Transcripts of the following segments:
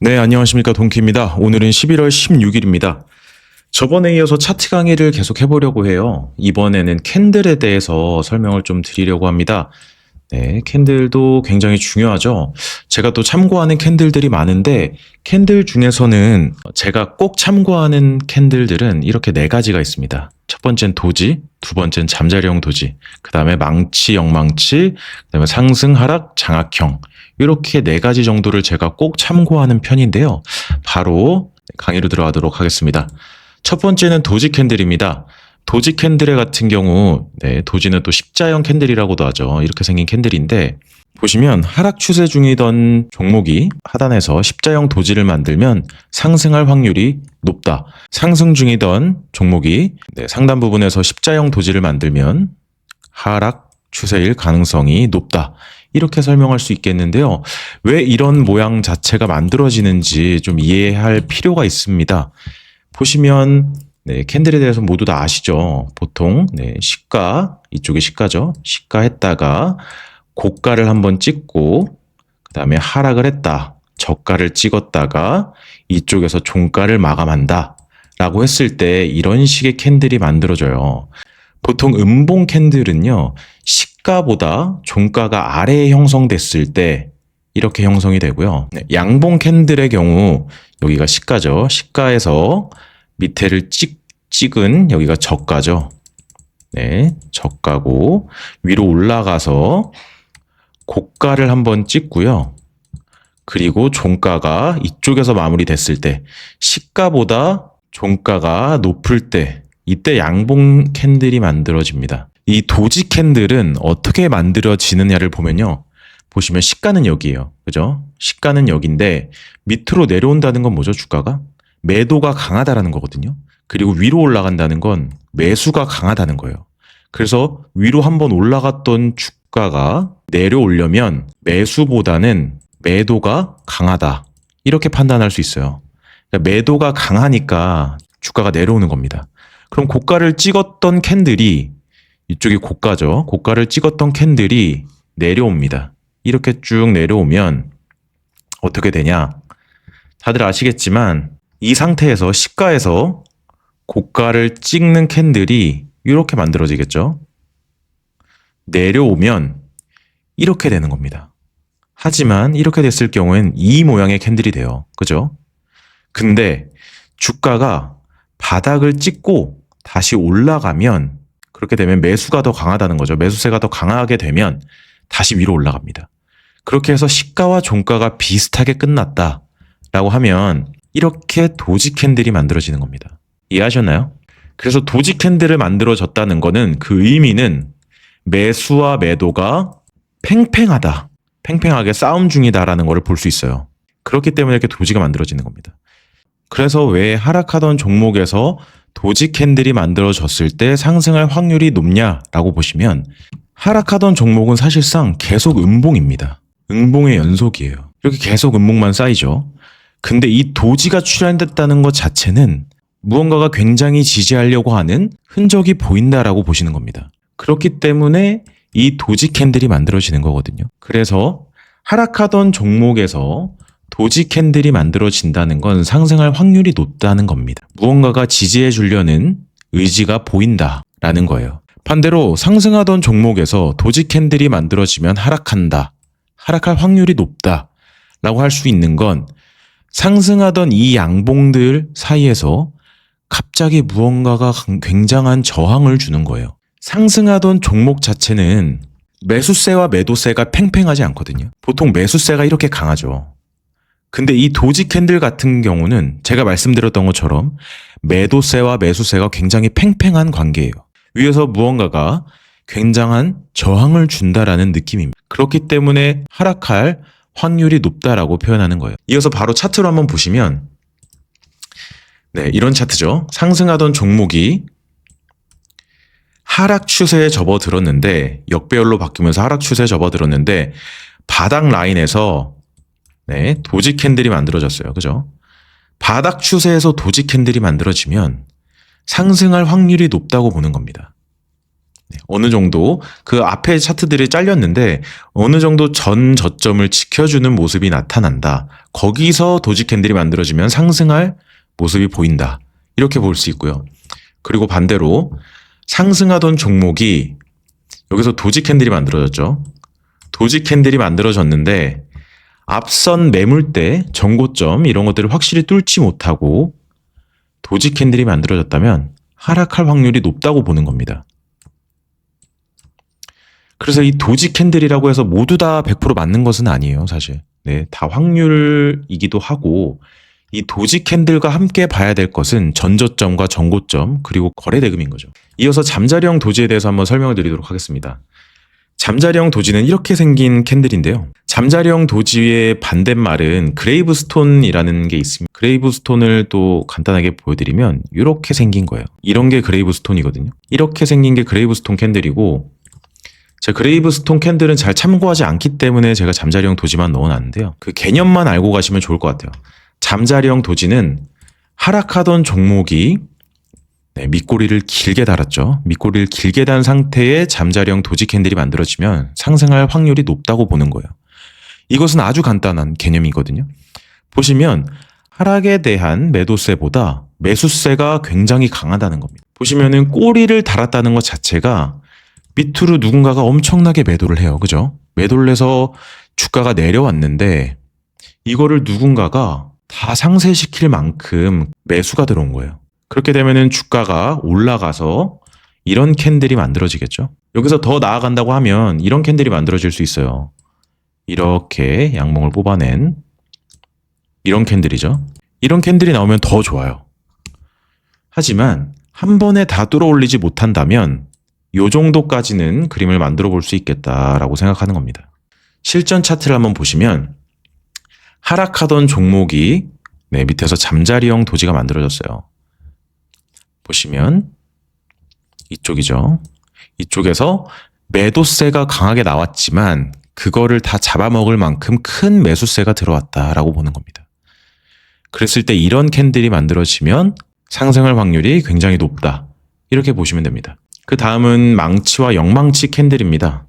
네, 안녕하십니까. 동키입니다. 오늘은 11월 16일입니다. 저번에 이어서 차트 강의를 계속 해보려고 해요. 이번에는 캔들에 대해서 설명을 좀 드리려고 합니다. 네, 캔들도 굉장히 중요하죠. 제가 또 참고하는 캔들들이 많은데 캔들 중에서는 제가 꼭 참고하는 캔들들은 이렇게 네 가지가 있습니다. 첫 번째는 도지, 두 번째는 잠자리형 도지, 그 다음에 망치, 역망치, 그 다음에 상승, 하락, 장악형, 이렇게 네 가지 정도를 제가 꼭 참고하는 편인데요. 바로 강의로 들어가도록 하겠습니다. 첫 번째는 도지 캔들입니다. 도지 캔들 같은 경우, 도지는 또 십자형 캔들이라고도 하죠. 이렇게 생긴 캔들인데, 보시면 하락 추세 중이던 종목이 하단에서 십자형 도지를 만들면 상승할 확률이 높다. 상승 중이던 종목이 상단 부분에서 십자형 도지를 만들면 하락 추세일 가능성이 높다. 이렇게 설명할 수 있겠는데요. 왜 이런 모양 자체가 만들어지는지 좀 이해할 필요가 있습니다. 보시면 캔들에 대해서 모두 다 아시죠? 보통 시가, 이쪽이 시가죠. 시가 했다가 고가를 한번 찍고 그 다음에 하락을 했다. 저가를 찍었다가 이쪽에서 종가를 마감한다. 라고 했을 때 이런 식의 캔들이 만들어져요. 보통 음봉 캔들은요. 시가보다 종가가 아래에 형성됐을 때 이렇게 형성이 되고요. 양봉 캔들의 경우 여기가 시가죠. 시가에서 밑에를 찍은 여기가 저가죠. 저가고 위로 올라가서 고가를 한번 찍고요. 그리고 종가가 이쪽에서 마무리됐을 때 시가보다 종가가 높을 때 이때 양봉 캔들이 만들어집니다. 이 도지 캔들은 어떻게 만들어지느냐를 보면요. 보시면 시가는 여기예요. 그죠? 시가는 여기인데 밑으로 내려온다는 건 뭐죠? 주가가? 매도가 강하다라는 거거든요. 그리고 위로 올라간다는 건 매수가 강하다는 거예요. 그래서 위로 한번 올라갔던 주가가 내려오려면 매수보다는 매도가 강하다. 이렇게 판단할 수 있어요. 그러니까 매도가 강하니까 주가가 내려오는 겁니다. 그럼 고가를 찍었던 캔들이 이쪽이 고가죠. 고가를 찍었던 캔들이 내려옵니다. 이렇게 쭉 내려오면 어떻게 되냐? 다들 아시겠지만 이 상태에서 시가에서 고가를 찍는 캔들이 이렇게 만들어지겠죠. 내려오면 이렇게 되는 겁니다. 하지만 이렇게 됐을 경우엔 이 모양의 캔들이 돼요. 그죠? 근데 주가가 바닥을 찍고 다시 올라가면 그렇게 되면 매수가 더 강하다는 거죠. 매수세가 더 강하게 되면 다시 위로 올라갑니다. 그렇게 해서 시가와 종가가 비슷하게 끝났다라고 하면 이렇게 도지 캔들이 만들어지는 겁니다. 이해하셨나요? 그래서 도지 캔들을 만들어졌다는 거는 그 의미는 매수와 매도가 팽팽하다. 팽팽하게 싸움 중이다라는 것을 볼 수 있어요. 그렇기 때문에 이렇게 도지가 만들어지는 겁니다. 그래서 왜 하락하던 종목에서 도지 캔들이 만들어졌을 때 상승할 확률이 높냐라고 보시면 하락하던 종목은 사실상 계속 음봉입니다. 음봉의 연속이에요. 이렇게 계속 음봉만 쌓이죠. 근데 이 도지가 출현됐다는 것 자체는 무언가가 굉장히 지지하려고 하는 흔적이 보인다라고 보시는 겁니다. 그렇기 때문에 이 도지 캔들이 만들어지는 거거든요. 그래서 하락하던 종목에서 도지 캔들이 만들어진다는 건 상승할 확률이 높다는 겁니다. 무언가가 지지해 주려는 의지가 보인다라는 거예요. 반대로 상승하던 종목에서 도지 캔들이 만들어지면 하락한다. 하락할 확률이 높다라고 할 수 있는 건 상승하던 이 양봉들 사이에서 갑자기 무언가가 굉장한 저항을 주는 거예요. 상승하던 종목 자체는 매수세와 매도세가 팽팽하지 않거든요. 보통 매수세가 이렇게 강하죠. 근데 이 도지 캔들 같은 경우는 제가 말씀드렸던 것처럼 매도세와 매수세가 굉장히 팽팽한 관계예요. 위에서 무언가가 굉장한 저항을 준다라는 느낌입니다. 그렇기 때문에 하락할 확률이 높다라고 표현하는 거예요. 이어서 바로 차트로 한번 보시면 이런 차트죠. 상승하던 종목이 하락 추세에 접어들었는데 역배열로 바뀌면서 하락 추세에 접어들었는데 바닥 라인에서 도지 캔들이 만들어졌어요. 그죠? 바닥 추세에서 도지 캔들이 만들어지면 상승할 확률이 높다고 보는 겁니다. 어느 정도 그 앞에 차트들이 잘렸는데 어느 정도 전 저점을 지켜주는 모습이 나타난다. 거기서 도지 캔들이 만들어지면 상승할 모습이 보인다. 이렇게 볼 수 있고요. 그리고 반대로 상승하던 종목이 여기서 도지 캔들이 만들어졌죠. 도지 캔들이 만들어졌는데 앞선 매물대, 정고점 이런 것들을 확실히 뚫지 못하고 도지 캔들이 만들어졌다면 하락할 확률이 높다고 보는 겁니다. 그래서 이 도지 캔들이라고 해서 모두 다 100% 맞는 것은 아니에요, 사실. 네, 다 확률이기도 하고 이 도지 캔들과 함께 봐야 될 것은 전저점과 정고점 그리고 거래대금인 거죠. 이어서 잠자리형 도지에 대해서 한번 설명을 드리도록 하겠습니다. 잠자리형 도지는 이렇게 생긴 캔들인데요. 잠자리형 도지의 반대말은 그레이브스톤이라는 게 있습니다. 그레이브스톤을 또 간단하게 보여드리면 이렇게 생긴 거예요. 이런 게 그레이브스톤이거든요. 이렇게 생긴 게 그레이브스톤 캔들이고 제가 그레이브스톤 캔들은 잘 참고하지 않기 때문에 제가 잠자리형 도지만 넣어놨는데요. 그 개념만 알고 가시면 좋을 것 같아요. 잠자리형 도지는 하락하던 종목이 밑꼬리를 길게 달았죠. 밑꼬리를 길게 단 상태의 잠자리형 도지 캔들이 만들어지면 상승할 확률이 높다고 보는 거예요. 이것은 아주 간단한 개념이거든요. 보시면 하락에 대한 매도세보다 매수세가 굉장히 강하다는 겁니다. 보시면은 꼬리를 달았다는 것 자체가 밑으로 누군가가 엄청나게 매도를 해요. 그죠? 매도를 해서 주가가 내려왔는데 이거를 누군가가 다 상쇄시킬 만큼 매수가 들어온 거예요. 그렇게 되면은 주가가 올라가서 이런 캔들이 만들어지겠죠. 여기서 더 나아간다고 하면 이런 캔들이 만들어질 수 있어요. 이렇게 양봉을 뽑아낸 이런 캔들이죠. 이런 캔들이 나오면 더 좋아요. 하지만 한 번에 다 뚫어올리지 못한다면 이 정도까지는 그림을 만들어 볼 수 있겠다라고 생각하는 겁니다. 실전 차트를 한번 보시면 하락하던 종목이 밑에서 잠자리형 도지가 만들어졌어요. 보시면 이쪽이죠. 이쪽에서 매도세가 강하게 나왔지만 그거를 다 잡아먹을 만큼 큰 매수세가 들어왔다라고 보는 겁니다. 그랬을 때 이런 캔들이 만들어지면 상승할 확률이 굉장히 높다. 이렇게 보시면 됩니다. 그 다음은 망치와 영망치 캔들입니다.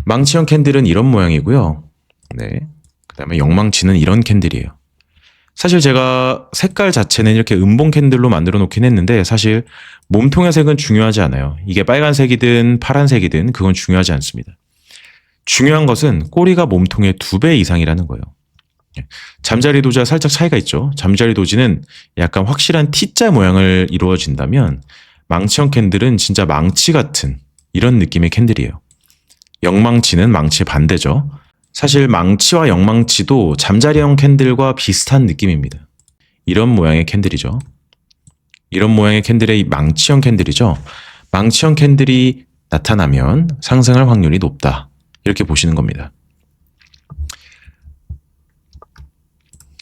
망치형 캔들은 이런 모양이고요. 그 다음에 영망치는 이런 캔들이에요. 사실 제가 색깔 자체는 이렇게 음봉 캔들로 만들어 놓긴 했는데 사실 몸통의 색은 중요하지 않아요. 이게 빨간색이든 파란색이든 그건 중요하지 않습니다. 중요한 것은 꼬리가 몸통의 2배 이상이라는 거예요. 잠자리 도지와 살짝 차이가 있죠. 잠자리 도지는 약간 확실한 T자 모양을 이루어진다면 망치형 캔들은 진짜 망치 같은 이런 느낌의 캔들이에요. 영망치는 망치의 반대죠. 사실 망치와 영망치도 잠자리형 캔들과 비슷한 느낌입니다. 이런 모양의 캔들이죠. 이런 모양의 캔들의 망치형 캔들이죠. 망치형 캔들이 나타나면 상승할 확률이 높다. 이렇게 보시는 겁니다.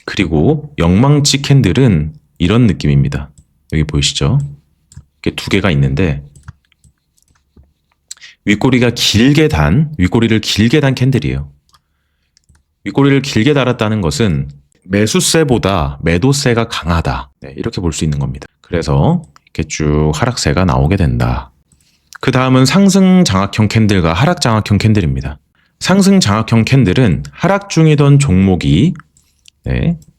그리고 영망치 캔들은 이런 느낌입니다. 여기 보이시죠? 이렇게 2개가 있는데 윗꼬리를 길게 단 캔들이에요. 윗꼬리를 길게 달았다는 것은 매수세보다 매도세가 강하다. 이렇게 볼 수 있는 겁니다. 그래서 이렇게 쭉 하락세가 나오게 된다. 그 다음은 상승 장악형 캔들과 하락 장악형 캔들입니다. 상승 장악형 캔들은 하락 중이던 종목이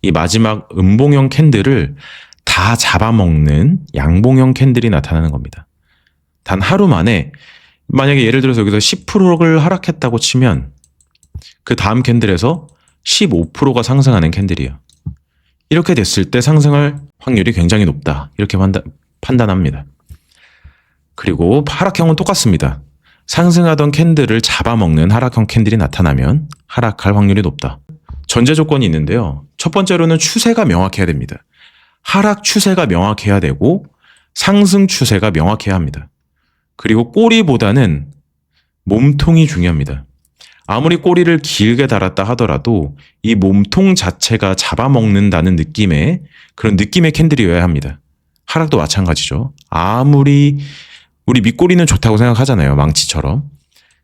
이 마지막 음봉형 캔들을 다 잡아먹는 양봉형 캔들이 나타나는 겁니다. 단 하루 만에 만약에 예를 들어서 여기서 10%를 하락했다고 치면 그 다음 캔들에서 15%가 상승하는 캔들이에요. 이렇게 됐을 때 상승할 확률이 굉장히 높다. 이렇게 판단합니다. 그리고 하락형은 똑같습니다. 상승하던 캔들을 잡아먹는 하락형 캔들이 나타나면 하락할 확률이 높다. 전제 조건이 있는데요. 첫 번째로는 추세가 명확해야 됩니다. 하락 추세가 명확해야 되고 상승 추세가 명확해야 합니다. 그리고 꼬리보다는 몸통이 중요합니다. 아무리 꼬리를 길게 달았다 하더라도 이 몸통 자체가 잡아먹는다는 느낌의 그런 느낌의 캔들이어야 합니다. 하락도 마찬가지죠. 아무리 우리 밑꼬리는 좋다고 생각하잖아요. 망치처럼.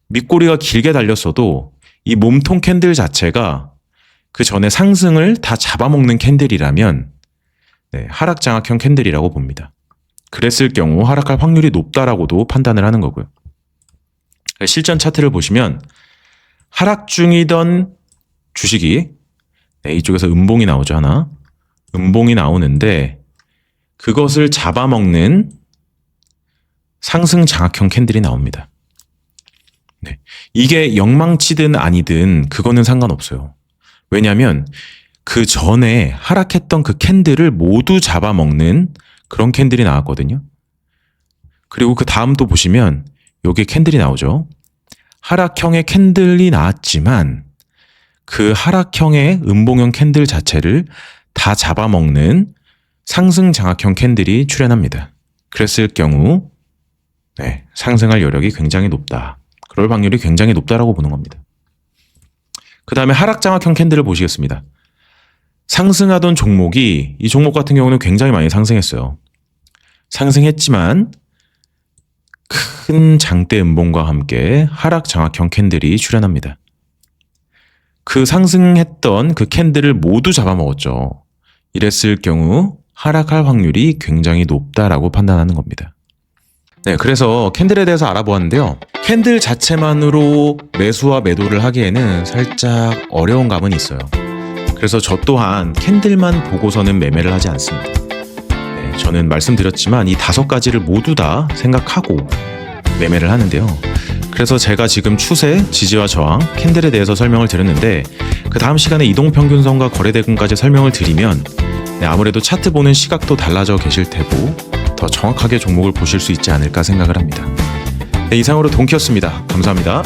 밑꼬리가 길게 달렸어도 이 몸통 캔들 자체가 그 전에 상승을 다 잡아먹는 캔들이라면 하락 장악형 캔들이라고 봅니다. 그랬을 경우 하락할 확률이 높다라고도 판단을 하는 거고요. 실전 차트를 보시면 하락 중이던 주식이 이쪽에서 음봉이 나오죠. 하나. 음봉이 나오는데 그것을 잡아먹는 상승 장악형 캔들이 나옵니다. 네. 이게 영망치든 아니든 그거는 상관없어요. 왜냐하면 그 전에 하락했던 그 캔들을 모두 잡아먹는 그런 캔들이 나왔거든요. 그리고 그 다음 또 보시면 여기에 캔들이 나오죠. 하락형의 캔들이 나왔지만 그 하락형의 음봉형 캔들 자체를 다 잡아먹는 상승 장악형 캔들이 출현합니다. 그랬을 경우 상승할 여력이 굉장히 높다. 그럴 확률이 굉장히 높다라고 보는 겁니다. 그 다음에 하락 장악형 캔들을 보시겠습니다. 상승하던 종목이 이 종목 같은 경우는 굉장히 많이 상승했어요. 상승했지만 큰 장대 음봉과 함께 하락 장악형 캔들이 출현합니다. 그 상승했던 그 캔들을 모두 잡아먹었죠. 이랬을 경우 하락할 확률이 굉장히 높다라고 판단하는 겁니다. 네, 그래서 캔들에 대해서 알아보았는데요. 캔들 자체만으로 매수와 매도를 하기에는 살짝 어려운 감은 있어요. 그래서 저 또한 캔들만 보고서는 매매를 하지 않습니다. 네, 저는 말씀드렸지만 이 5가지를 모두 다 생각하고 매매를 하는데요. 그래서 제가 지금 추세, 지지와 저항, 캔들에 대해서 설명을 드렸는데 그 다음 시간에 이동평균선과 거래대금까지 설명을 드리면 아무래도 차트 보는 시각도 달라져 계실 테고 더 정확하게 종목을 보실 수 있지 않을까 생각을 합니다. 네, 이상으로 동키였습니다. 감사합니다.